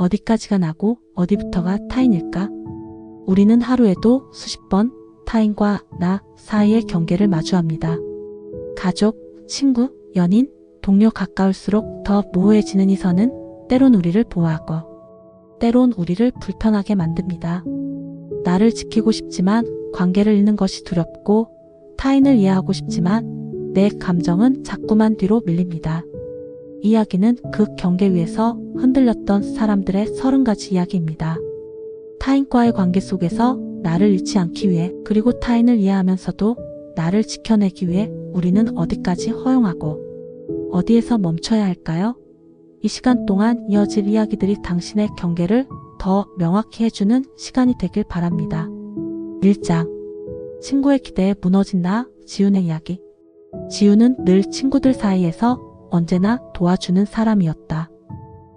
어디까지가 나고 어디부터가 타인일까? 우리는 하루에도 수십 번 타인과 나 사이의 경계를 마주합니다. 가족, 친구, 연인, 동료 가까울수록 더 모호해지는 이 선은 때론 우리를 보호하고 때론 우리를 불편하게 만듭니다. 나를 지키고 싶지만 관계를 잃는 것이 두렵고 타인을 이해하고 싶지만 내 감정은 자꾸만 뒤로 밀립니다. 이야기는 그 경계 위에서 흔들렸던 사람들의 30가지 이야기입니다. 타인과의 관계 속에서 나를 잃지 않기 위해 그리고 타인을 이해하면서도 나를 지켜내기 위해 우리는 어디까지 허용하고 어디에서 멈춰야 할까요? 이 시간 동안 이어질 이야기들이 당신의 경계를 더 명확히 해주는 시간이 되길 바랍니다. 1장 친구의 기대에 무너진 나, 지훈의 이야기. 지훈은 늘 친구들 사이에서 언제나 도와주는 사람이었다.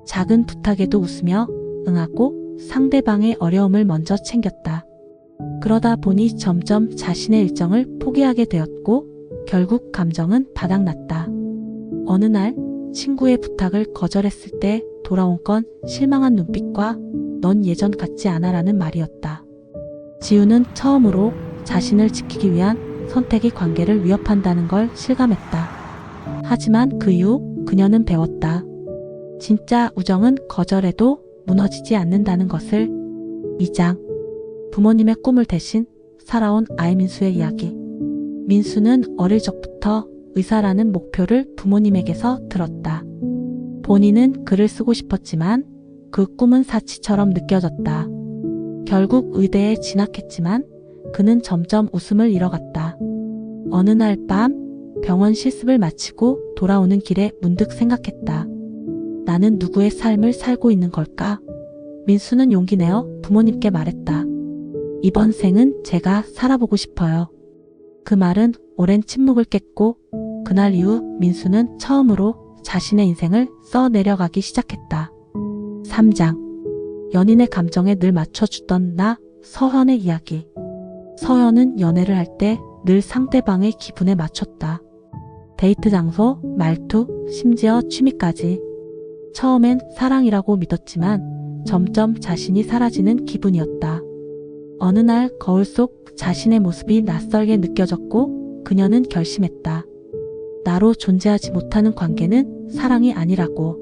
작은 부탁에도 웃으며 응하고 상대방의 어려움을 먼저 챙겼다. 그러다 보니 점점 자신의 일정을 포기하게 되었고 결국 감정은 바닥났다. 어느 날 친구의 부탁을 거절했을 때 돌아온 건 실망한 눈빛과 넌 예전 같지 않아 라는 말이었다. 지우는 처음으로 자신을 지키기 위한 선택이 관계를 위협한다는 걸 실감했다. 하지만 그 이후 그녀는 배웠다. 진짜 우정은 거절해도 무너지지 않는다는 것을. 2장 부모님의 꿈을 대신 살아온 아이 민수의 이야기. 민수는 어릴 적부터 의사라는 목표를 부모님에게서 들었다. 본인은 글을 쓰고 싶었지만 그 꿈은 사치처럼 느껴졌다. 결국 의대에 진학했지만 그는 점점 웃음을 잃어갔다. 어느 날 밤 병원 실습을 마치고 돌아오는 길에 문득 생각했다. 나는 누구의 삶을 살고 있는 걸까? 민수는 용기 내어 부모님께 말했다. 이번 생은 제가 살아보고 싶어요. 그 말은 오랜 침묵을 깼고 그날 이후 민수는 처음으로 자신의 인생을 써내려가기 시작했다. 3장 연인의 감정에 늘 맞춰주던 나, 서현의 이야기. 서현은 연애를 할 때 늘 상대방의 기분에 맞췄다. 데이트 장소, 말투, 심지어 취미까지. 처음엔 사랑이라고 믿었지만 점점 자신이 사라지는 기분이었다. 어느 날 거울 속 자신의 모습이 낯설게 느껴졌고 그녀는 결심했다. 나로 존재하지 못하는 관계는 사랑이 아니라고.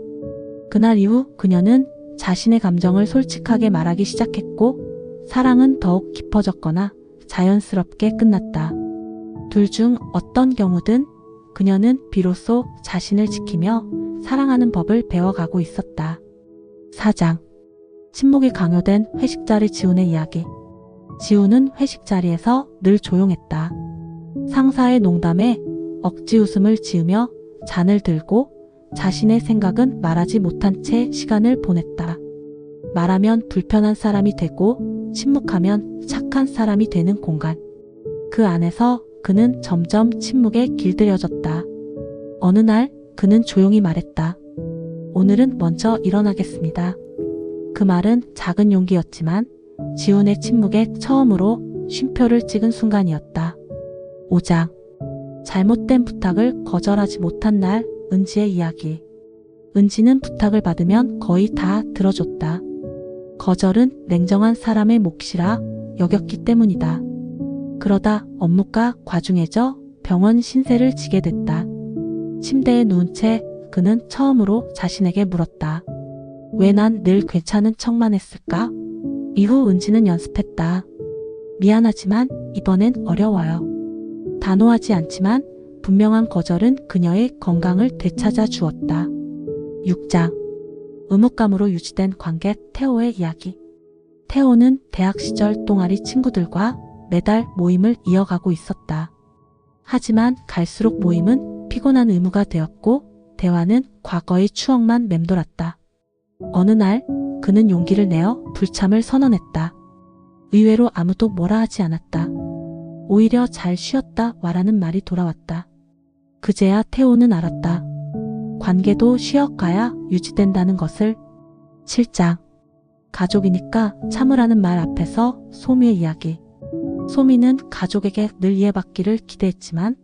그날 이후 그녀는 자신의 감정을 솔직하게 말하기 시작했고 사랑은 더욱 깊어졌거나 자연스럽게 끝났다. 둘 중 어떤 경우든 그녀는 비로소 자신을 지키며 사랑하는 법을 배워가고 있었다. 4장 침묵이 강요된 회식 자리 지훈의 이야기. 지훈은 회식 자리에서 늘 조용했다. 상사의 농담에 억지 웃음을 지으며 잔을 들고 자신의 생각은 말하지 못한 채 시간을 보냈다. 말하면 불편한 사람이 되고 침묵하면 착한 사람이 되는 공간. 그 안에서 그는 점점 침묵에 길들여졌다. 어느 날 그는 조용히 말했다. 오늘은 먼저 일어나겠습니다. 그 말은 작은 용기였지만 지훈의 침묵에 처음으로 쉼표를 찍은 순간이었다. 5장 잘못된 부탁을 거절하지 못한 날, 은지의 이야기. 은지는 부탁을 받으면 거의 다 들어줬다. 거절은 냉정한 사람의 몫이라 여겼기 때문이다. 그러다 업무가 과중해져 병원 신세를 지게 됐다. 침대에 누운 채 그는 처음으로 자신에게 물었다. 왜 난 늘 괜찮은 척만 했을까? 이후 은지는 연습했다. 미안하지만 이번엔 어려워요. 단호하지 않지만 분명한 거절은 그녀의 건강을 되찾아 주었다. 6장 의무감으로 유지된 관계 태호의 이야기. 태호는 대학 시절 동아리 친구들과 매달 모임을 이어가고 있었다. 하지만 갈수록 모임은 피곤한 의무가 되었고 대화는 과거의 추억만 맴돌았다. 어느 날 그는 용기를 내어 불참을 선언했다. 의외로 아무도 뭐라 하지 않았다. 오히려 잘 쉬었다 와라는 말이 돌아왔다. 그제야 태호는 알았다. 관계도 쉬어가야 유지된다는 것을. 7장 가족이니까 참으라는 말 앞에서 소미의 이야기. 소미는 가족에게 늘 이해받기를 기대했지만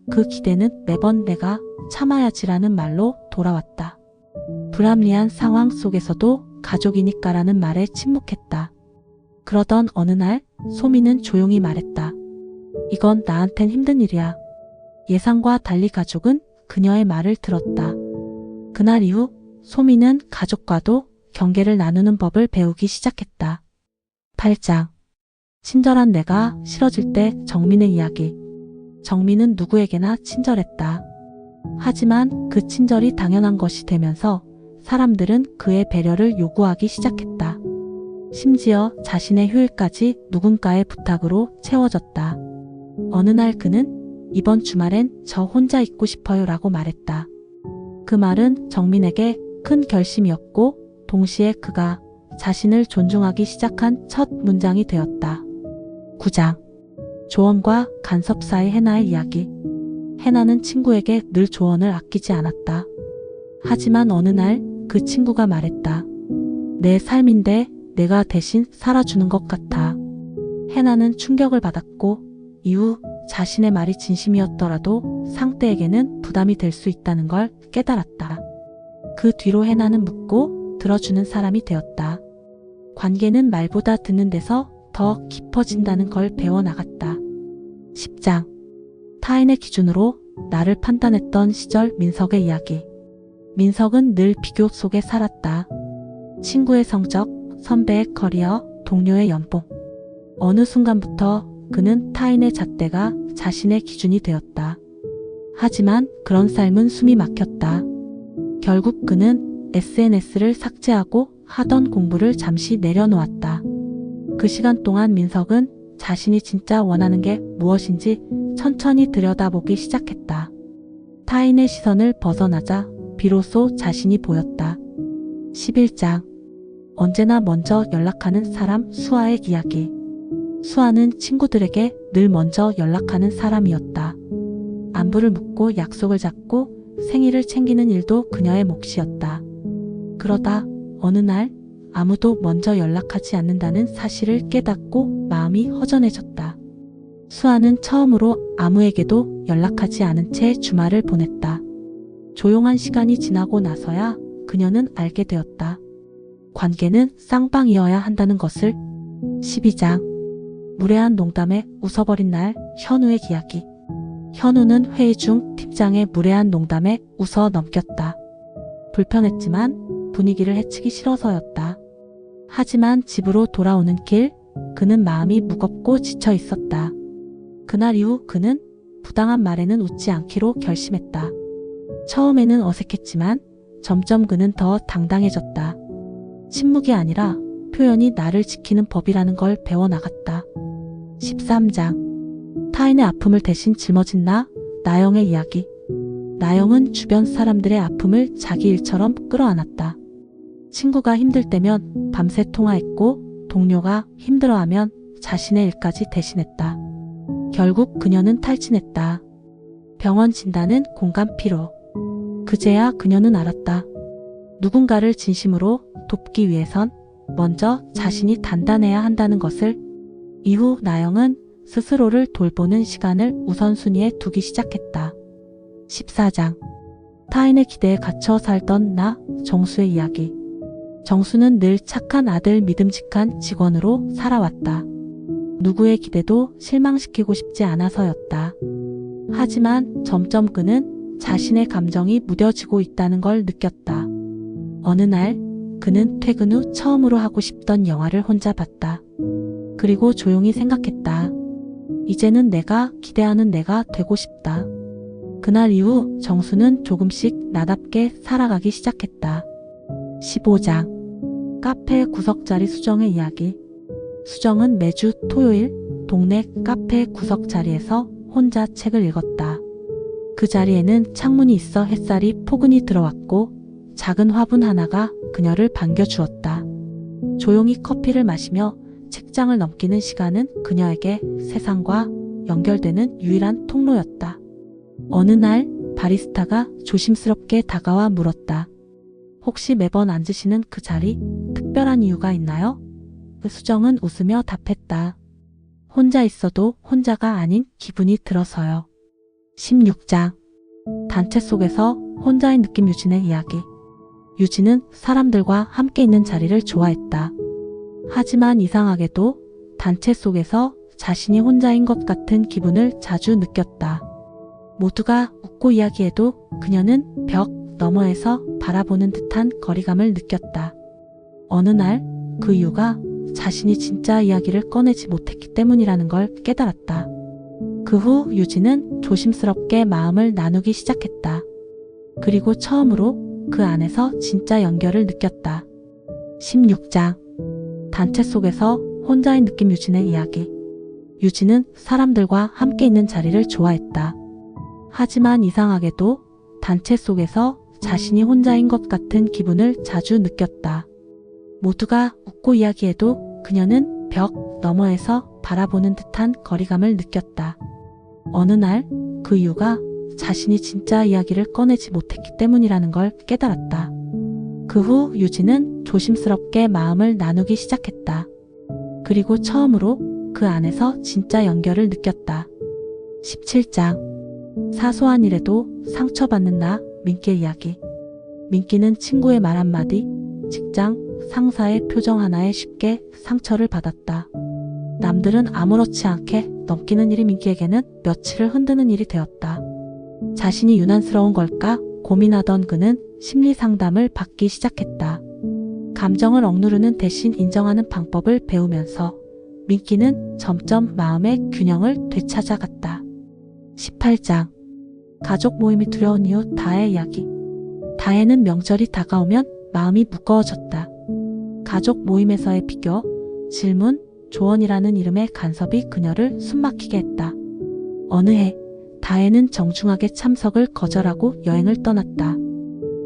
그 기대는 매번 내가 참아야지라는 말로 돌아왔다. 불합리한 상황 속에서도 가족이니까라는 말에 침묵했다. 그러던 어느 날 소미는 조용히 말했다. 이건 나한텐 힘든 일이야. 예상과 달리 가족은 그녀의 말을 들었다. 그날 이후 소미는 가족과도 경계를 나누는 법을 배우기 시작했다. 8장. 친절한 내가 싫어질 때 정민의 이야기. 정민은 누구에게나 친절했다. 하지만 그 친절이 당연한 것이 되면서 사람들은 그의 배려를 요구하기 시작했다. 심지어 자신의 휴일까지 누군가의 부탁으로 채워졌다. 어느 날 그는 이번 주말엔 저 혼자 있고 싶어요 라고 말했다. 그 말은 정민에게 큰 결심이었고 동시에 그가 자신을 존중하기 시작한 첫 문장이 되었다. 9장. 조언과 간섭 사이 해나의 이야기. 해나는 친구에게 늘 조언을 아끼지 않았다. 하지만 어느 날 그 친구가 말했다. 내 삶인데 내가 대신 살아주는 것 같아. 해나는 충격을 받았고 이후 자신의 말이 진심이었더라도 상대에게는 부담이 될 수 있다는 걸 깨달았다. 그 뒤로 해나는 묻고 들어주는 사람이 되었다. 관계는 말보다 듣는 데서 더 깊어진다는 걸 배워나갔다. 10장. 타인의 기준으로 나를 판단했던 시절 민석의 이야기. 민석은 늘 비교 속에 살았다. 친구의 성적, 선배의 커리어, 동료의 연봉. 어느 순간부터 그는 타인의 잣대가 자신의 기준이 되었다. 하지만 그런 삶은 숨이 막혔다. 결국 그는 SNS를 삭제하고 하던 공부를 잠시 내려놓았다. 그 시간 동안 민석은 자신이 진짜 원하는 게 무엇인지 천천히 들여다보기 시작했다. 타인의 시선을 벗어나자 비로소 자신이 보였다. 11장. 언제나 먼저 연락하는 사람 수아의 이야기. 수아는 친구들에게 늘 먼저 연락하는 사람이었다. 안부를 묻고 약속을 잡고 생일을 챙기는 일도 그녀의 몫이었다. 그러다 어느 날 아무도 먼저 연락하지 않는다는 사실을 깨닫고 마음이 허전해졌다. 수아는 처음으로 아무에게도 연락하지 않은 채 주말을 보냈다. 조용한 시간이 지나고 나서야 그녀는 알게 되었다. 관계는 쌍방이어야 한다는 것을. 12장. 무례한 농담에 웃어버린 날 현우의 이야기. 현우는 회의 중 팀장의 무례한 농담에 웃어 넘겼다. 불편했지만 분위기를 해치기 싫어서였다. 하지만 집으로 돌아오는 길 그는 마음이 무겁고 지쳐 있었다. 그날 이후 그는 부당한 말에는 웃지 않기로 결심했다. 처음에는 어색했지만 점점 그는 더 당당해졌다. 침묵이 아니라 표현이 나를 지키는 법이라는 걸 배워나갔다. 13장. 타인의 아픔을 대신 짊어진 나영의 이야기. 나영은 주변 사람들의 아픔을 자기 일처럼 끌어안았다. 친구가 힘들 때면 밤새 통화했고 동료가 힘들어하면 자신의 일까지 대신했다. 결국 그녀는 탈진했다. 병원 진단은 공감 피로. 그제야 그녀는 알았다. 누군가를 진심으로 돕기 위해선 먼저 자신이 단단해야 한다는 것을. 이후 나영은 스스로를 돌보는 시간을 우선순위에 두기 시작했다. 14장. 타인의 기대에 갇혀 살던 정수의 이야기. 정수는 늘 착한 아들 믿음직한 직원으로 살아왔다. 누구의 기대도 실망시키고 싶지 않아서였다. 하지만 점점 그는 자신의 감정이 무뎌지고 있다는 걸 느꼈다. 어느 날 그는 퇴근 후 처음으로 하고 싶던 영화를 혼자 봤다. 그리고 조용히 생각했다. 이제는 내가 기대하는 내가 되고 싶다. 그날 이후 정수는 조금씩 나답게 살아가기 시작했다. 15장. 카페 구석자리 수정의 이야기. 수정은 매주 토요일 동네 카페 구석자리에서 혼자 책을 읽었다. 그 자리에는 창문이 있어 햇살이 포근히 들어왔고 작은 화분 하나가 그녀를 반겨주었다. 조용히 커피를 마시며 책장을 넘기는 시간은 그녀에게 세상과 연결되는 유일한 통로였다. 어느 날 바리스타가 조심스럽게 다가와 물었다. 혹시 매번 앉으시는 그 자리 특별한 이유가 있나요? 수정은 웃으며 답했다. 혼자 있어도 혼자가 아닌 기분이 들어서요. 16장. 단체 속에서 혼자인 느낌 유진의 이야기. 유진은 사람들과 함께 있는 자리를 좋아했다. 하지만 이상하게도 단체 속에서 자신이 혼자인 것 같은 기분을 자주 느꼈다. 모두가 웃고 이야기해도 그녀는 벽 너머에서 바라보는 듯한 거리감을 느꼈다. 어느 날 그 이유가 자신이 진짜 이야기를 꺼내지 못했기 때문이라는 걸 깨달았다. 그 후 유진은 조심스럽게 마음을 나누기 시작했다. 그리고 처음으로 그 안에서 진짜 연결을 느꼈다. 16장. 단체 속에서 혼자인 느낌 유진의 이야기. 유진은 사람들과 함께 있는 자리를 좋아했다. 하지만 이상하게도 단체 속에서 자신이 혼자인 것 같은 기분을 자주 느꼈다. 모두가 웃고 이야기해도 그녀는 벽 너머에서 바라보는 듯한 거리감을 느꼈다. 어느 날 그 이유가 자신이 진짜 이야기를 꺼내지 못했기 때문이라는 걸 깨달았다. 그 후 유진은 조심스럽게 마음을 나누기 시작했다. 그리고 처음으로 그 안에서 진짜 연결을 느꼈다. 17장. 사소한 일에도 상처받는 나, 민기의 이야기. 민기는 친구의 말 한마디, 직장, 상사의 표정 하나에 쉽게 상처를 받았다. 남들은 아무렇지 않게 넘기는 일이 민기에게는 며칠을 흔드는 일이 되었다. 자신이 유난스러운 걸까 고민하던 그는 심리 상담을 받기 시작했다. 감정을 억누르는 대신 인정하는 방법을 배우면서 민기는 점점 마음의 균형을 되찾아갔다. 18장. 가족 모임이 두려운 이유 다혜의 이야기. 다혜는 명절이 다가오면 마음이 무거워졌다. 가족 모임에서의 비교, 질문, 조언이라는 이름의 간섭이 그녀를 숨막히게 했다. 어느 해 다혜는 정중하게 참석을 거절하고 여행을 떠났다.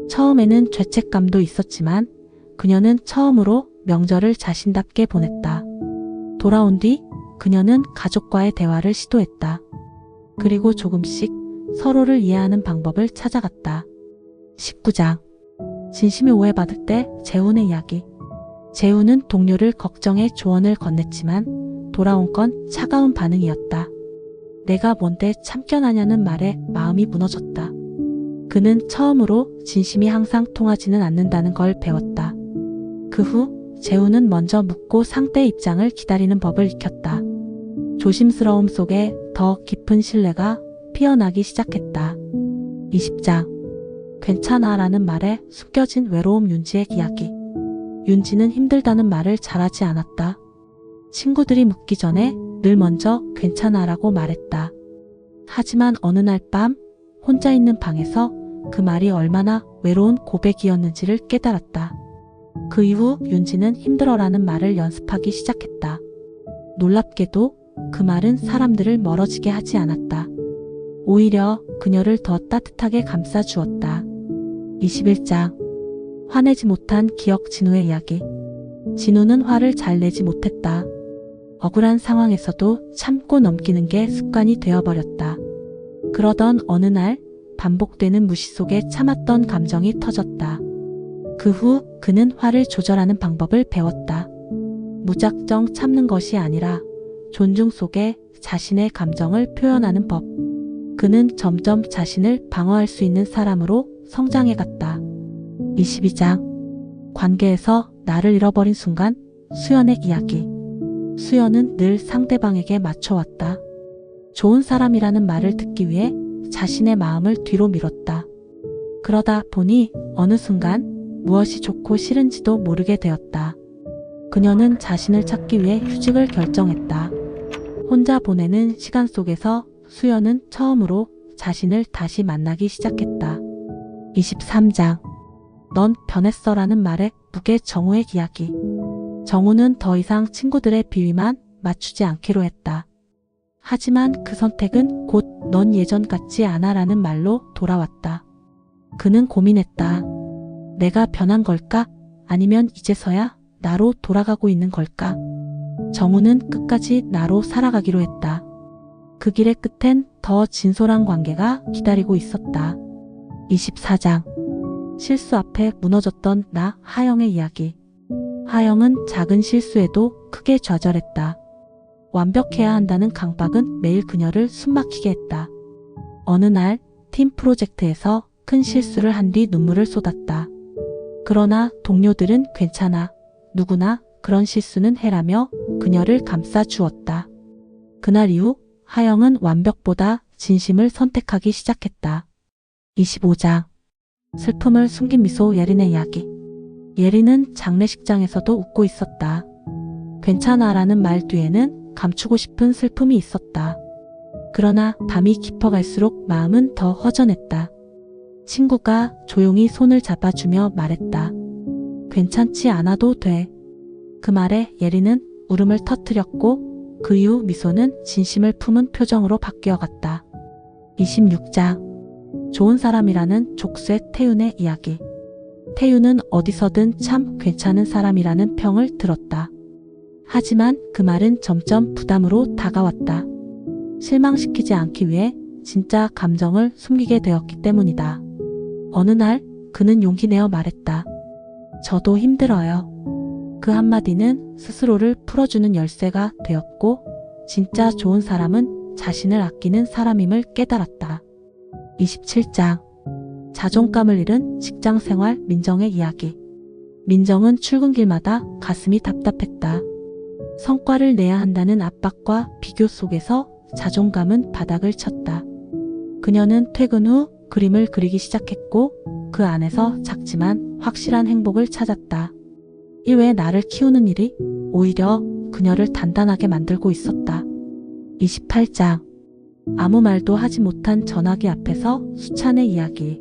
처음에는 죄책감도 있었지만 그녀는 처음으로 명절을 자신답게 보냈다. 돌아온 뒤 그녀는 가족과의 대화를 시도했다. 그리고 조금씩 서로를 이해하는 방법을 찾아갔다. 19장. 진심이 오해받을 때 재훈의 이야기. 재훈은 동료를 걱정해 조언을 건넸지만 돌아온 건 차가운 반응이었다. 내가 뭔데 참견하냐는 말에 마음이 무너졌다. 그는 처음으로 진심이 항상 통하지는 않는다는 걸 배웠다. 그 후 재훈은 먼저 묻고 상대의 입장을 기다리는 법을 익혔다. 조심스러움 속에 더 깊은 신뢰가 피어나기 시작했다. 20장. 괜찮아 라는 말에 숨겨진 외로움 윤지의 이야기. 윤지는 힘들다는 말을 잘하지 않았다. 친구들이 묻기 전에 늘 먼저 괜찮아 라고 말했다. 하지만 어느 날 밤 혼자 있는 방에서 그 말이 얼마나 외로운 고백이었는지를 깨달았다. 그 이후 윤지는 힘들어라는 말을 연습하기 시작했다. 놀랍게도 그 말은 사람들을 멀어지게 하지 않았다. 오히려 그녀를 더 따뜻하게 감싸주었다. 21장. 화내지 못한 기억 진우의 이야기. 진우는 화를 잘 내지 못했다. 억울한 상황에서도 참고 넘기는 게 습관이 되어버렸다. 그러던 어느 날 반복되는 무시 속에 참았던 감정이 터졌다. 그 후 그는 화를 조절하는 방법을 배웠다. 무작정 참는 것이 아니라 존중 속에 자신의 감정을 표현하는 법. 그는 점점 자신을 방어할 수 있는 사람으로 성장해갔다. 22장. 관계에서 나를 잃어버린 순간 수연의 이야기. 수연은 늘 상대방에게 맞춰왔다. 좋은 사람이라는 말을 듣기 위해 자신의 마음을 뒤로 미뤘다. 그러다 보니 어느 순간 무엇이 좋고 싫은지도 모르게 되었다. 그녀는 자신을 찾기 위해 휴직을 결정했다. 혼자 보내는 시간 속에서 수연은 처음으로 자신을 다시 만나기 시작했다. 23장. 넌 변했어라는 말에 묵의 정우의 이야기. 정우는 더 이상 친구들의 비위만 맞추지 않기로 했다. 하지만 그 선택은 곧 넌 예전 같지 않아라는 말로 돌아왔다. 그는 고민했다. 내가 변한 걸까? 아니면 이제서야 나로 돌아가고 있는 걸까? 정우는 끝까지 나로 살아가기로 했다. 그 길의 끝엔 더 진솔한 관계가 기다리고 있었다. 24장. 실수 앞에 무너졌던 나 하영의 이야기. 하영은 작은 실수에도 크게 좌절했다. 완벽해야 한다는 강박은 매일 그녀를 숨막히게 했다. 어느 날 팀 프로젝트에서 큰 실수를 한 뒤 눈물을 쏟았다. 그러나 동료들은 괜찮아. 누구나 그런 실수는 해라며 그녀를 감싸 주었다. 그날 이후 하영은 완벽보다 진심을 선택하기 시작했다. 25장. 슬픔을 숨긴 미소 예린의 이야기. 예린은 장례식장에서도 웃고 있었다. 괜찮아라는 말 뒤에는 감추고 싶은 슬픔이 있었다. 그러나 밤이 깊어갈수록 마음은 더 허전했다. 친구가 조용히 손을 잡아주며 말했다. 괜찮지 않아도 돼. 그 말에 예린은 울음을 터뜨렸고 그 이후 미소는 진심을 품은 표정으로 바뀌어갔다. 26장. 좋은 사람이라는 족쇄 태윤의 이야기. 태윤은 어디서든 참 괜찮은 사람이라는 평을 들었다. 하지만 그 말은 점점 부담으로 다가왔다. 실망시키지 않기 위해 진짜 감정을 숨기게 되었기 때문이다. 어느 날 그는 용기 내어 말했다. 저도 힘들어요. 그 한마디는 스스로를 풀어주는 열쇠가 되었고 진짜 좋은 사람은 자신을 아끼는 사람임을 깨달았다. 27장. 자존감을 잃은 직장생활 민정의 이야기. 민정은 출근길마다 가슴이 답답했다. 성과를 내야 한다는 압박과 비교 속에서 자존감은 바닥을 쳤다. 그녀는 퇴근 후 그림을 그리기 시작했고 그 안에서 작지만 확실한 행복을 찾았다. 이외에 나를 키우는 일이 오히려 그녀를 단단하게 만들고 있었다. 28장. 아무 말도 하지 못한 전화기 앞에서 수찬의 이야기.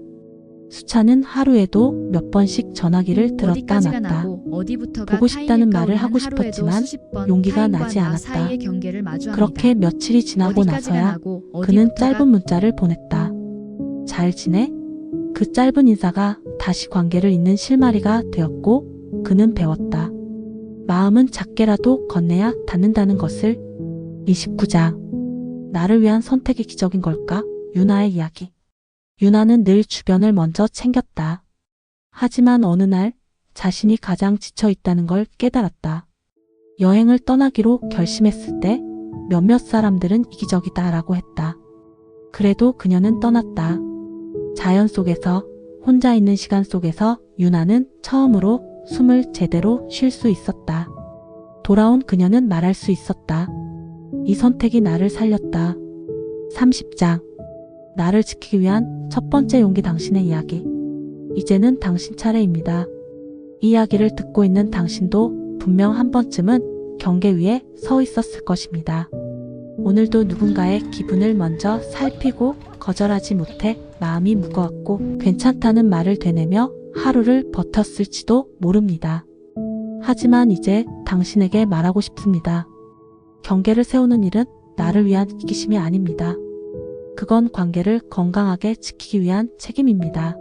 수찬은 하루에도 몇 번씩 전화기를 들었다 놨다. 보고 싶다는 말을 하고 싶었지만 용기가 나지 않았다. 그렇게 며칠이 지나고 나서야 그는 짧은 문자를 보냈다. 잘 지내? 그 짧은 인사가 다시 관계를 잇는 실마리가 되었고 그는 배웠다. 마음은 작게라도 건네야 닿는다는 것을. 29장. 나를 위한 선택이 기적인 걸까? 유나의 이야기. 유나는 늘 주변을 먼저 챙겼다. 하지만 어느 날 자신이 가장 지쳐 있다는 걸 깨달았다. 여행을 떠나기로 결심했을 때 몇몇 사람들은 이기적이다라고 했다. 그래도 그녀는 떠났다. 자연 속에서 혼자 있는 시간 속에서 유나는 처음으로 숨을 제대로 쉴 수 있었다. 돌아온 그녀는 말할 수 있었다. 이 선택이 나를 살렸다. 30장. 나를 지키기 위한 첫 번째 용기 당신의 이야기. 이제는 당신 차례입니다. 이 이야기를 듣고 있는 당신도 분명 한 번쯤은 경계 위에 서 있었을 것입니다. 오늘도 누군가의 기분을 먼저 살피고 거절하지 못해 마음이 무거웠고 괜찮다는 말을 되뇌며 하루를 버텼을지도 모릅니다. 하지만 이제 당신에게 말하고 싶습니다. 경계를 세우는 일은 나를 위한 이기심이 아닙니다. 그건 관계를 건강하게 지키기 위한 책임입니다.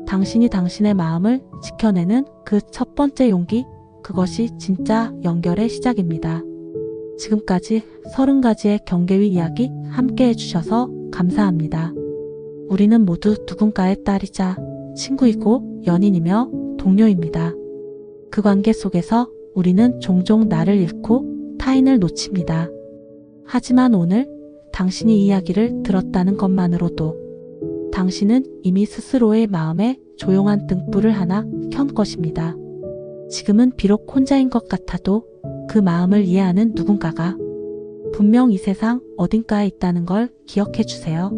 당신이 당신의 마음을 지켜내는 그 첫 번째 용기, 그것이 진짜 연결의 시작입니다. 지금까지 30가지의 경계 위 이야기 함께 해주셔서 감사합니다. 우리는 모두 누군가의 딸이자 친구이고 연인이며 동료입니다. 그 관계 속에서 우리는 종종 나를 잃고 타인을 놓칩니다. 하지만 오늘 당신이 이 이야기를 들었다는 것만으로도 당신은 이미 스스로의 마음에 조용한 등불을 하나 켠 것입니다. 지금은 비록 혼자인 것 같아도 그 마음을 이해하는 누군가가 분명 이 세상 어딘가에 있다는 걸 기억해 주세요.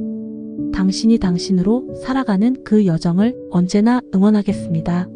당신이 당신으로 살아가는 그 여정을 언제나 응원하겠습니다.